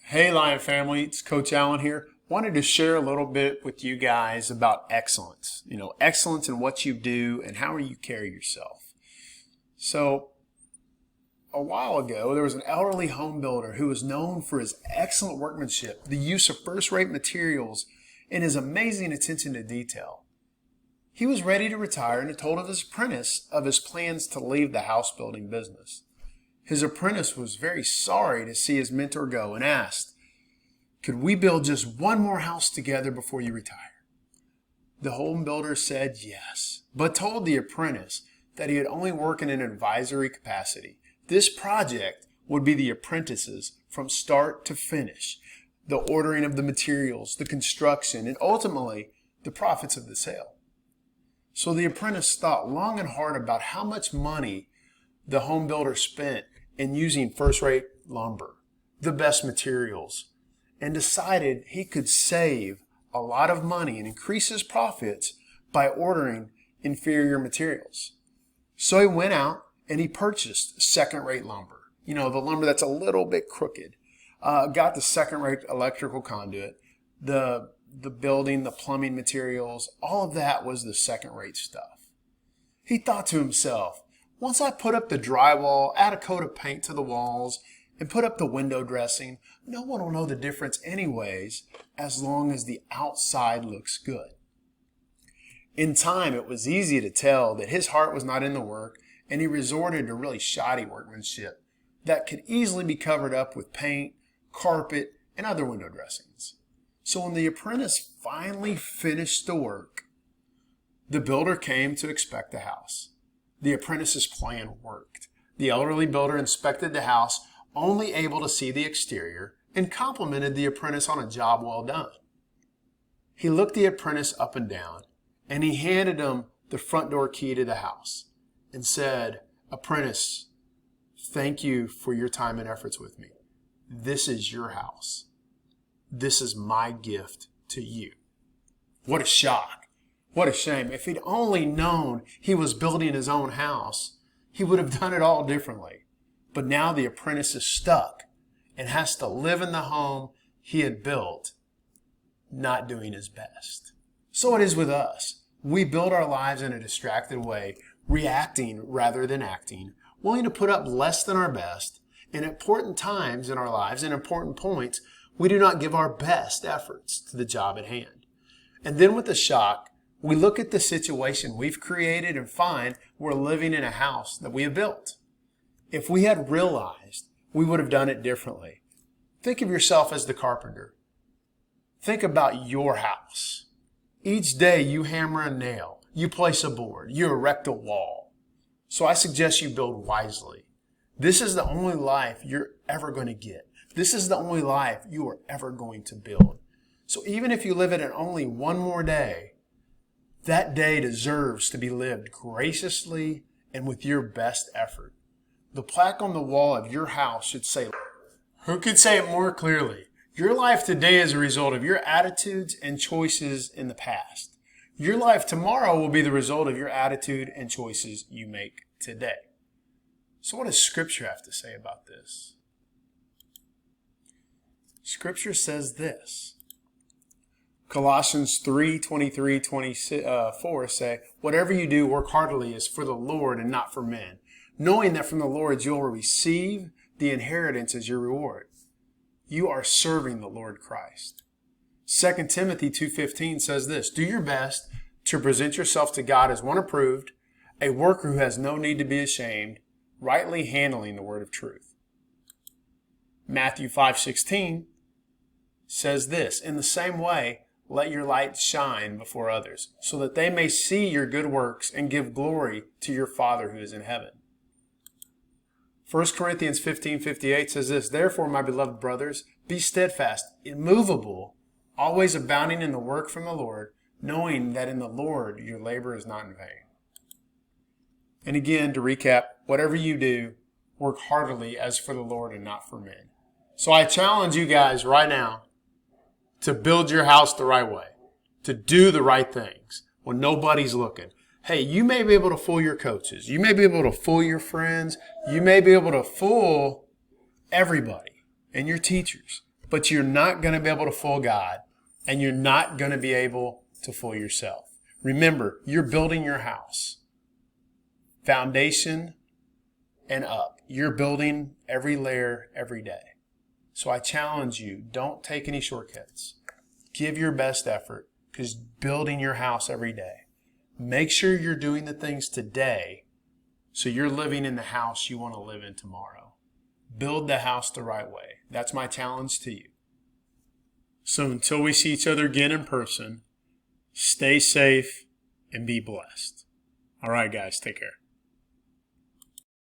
Hey Lion family, it's Coach Allen here. Wanted to share a little bit with you guys about excellence. Excellence in what you do and how you carry yourself. So, a while ago, there was an elderly home builder who was known for his excellent workmanship, the use of first-rate materials, and his amazing attention to detail. He was ready to retire and had told his apprentice of his plans to leave the house building business. His apprentice was very sorry to see his mentor go and asked, "Could we build just one more house together before you retire?" The home builder said yes, but told the apprentice that he would only work in an advisory capacity. This project would be the apprentice's from start to finish, the ordering of the materials, the construction, and ultimately the profits of the sale. So the apprentice thought long and hard about how much money the home builder spent in using first-rate lumber, the best materials, and decided he could save a lot of money and increase his profits by ordering inferior materials. So he went out and he purchased second-rate lumber. The lumber that's a little bit crooked. Got the second-rate electrical conduit, the building, the plumbing materials, all of that was the second-rate stuff. He thought to himself, once I put up the drywall, add a coat of paint to the walls, and put up the window dressing, no one will know the difference anyways, as long as the outside looks good. In time, it was easy to tell that his heart was not in the work, and he resorted to really shoddy workmanship that could easily be covered up with paint, carpet, and other window dressings. So when the apprentice finally finished the work, the builder came to inspect the house. The apprentice's plan worked. The elderly builder inspected the house, only able to see the exterior, and complimented the apprentice on a job well done. He looked the apprentice up and down, and he handed him the front door key to the house and said, "Apprentice, thank you for your time and efforts with me. This is your house. This is my gift to you." What a shock. What a shame. If he'd only known he was building his own house, he would have done it all differently. But now the apprentice is stuck and has to live in the home he had built, not doing his best. So it is with us. We build our lives in a distracted way, reacting rather than acting, willing to put up less than our best, and at important times in our lives and important points, we do not give our best efforts to the job at hand. And then with the shock, we look at the situation we've created and find we're living in a house that we have built. If we had realized, we would have done it differently. Think of yourself as the carpenter. Think about your house. Each day you hammer a nail, you place a board, you erect a wall. So I suggest you build wisely. This is the only life you're ever going to get. This is the only life you are ever going to build. So even if you live it in only one more day, that day deserves to be lived graciously and with your best effort. The plaque on the wall of your house should say, who could say it more clearly? Your life today is a result of your attitudes and choices in the past. Your life tomorrow will be the result of your attitude and choices you make today. So what does Scripture have to say about this? Scripture says this. Colossians 3:23-24 say, "Whatever you do, work heartily as for the Lord and not for men, knowing that from the Lord you will receive the inheritance as your reward." You are serving the Lord Christ. 2 Timothy 2:15 says this, "Do your best to present yourself to God as one approved, a worker who has no need to be ashamed, rightly handling the word of truth." Matthew 5:16 says this, "In the same way, let your light shine before others, so that they may see your good works and give glory to your Father who is in heaven." 1 Corinthians 15:58 says this, "Therefore, my beloved brothers, be steadfast, immovable, always abounding in the work from the Lord, knowing that in the Lord your labor is not in vain." And again, to recap, whatever you do, work heartily as for the Lord and not for men. So I challenge you guys right now to build your house the right way, to do the right things when nobody's looking. Hey, you may be able to fool your coaches. You may be able to fool your friends. You may be able to fool everybody and your teachers. but you're not going to be able to fool God, and you're not going to be able to fool yourself. Remember, you're building your house. Foundation and up. You're building every layer every day. So I challenge you, don't take any shortcuts. Give your best effort, because building your house every day. Make sure you're doing the things today so you're living in the house you want to live in tomorrow. Build the house the right way. That's my challenge to you. So until we see each other again in person, stay safe and be blessed. All right, guys, take care.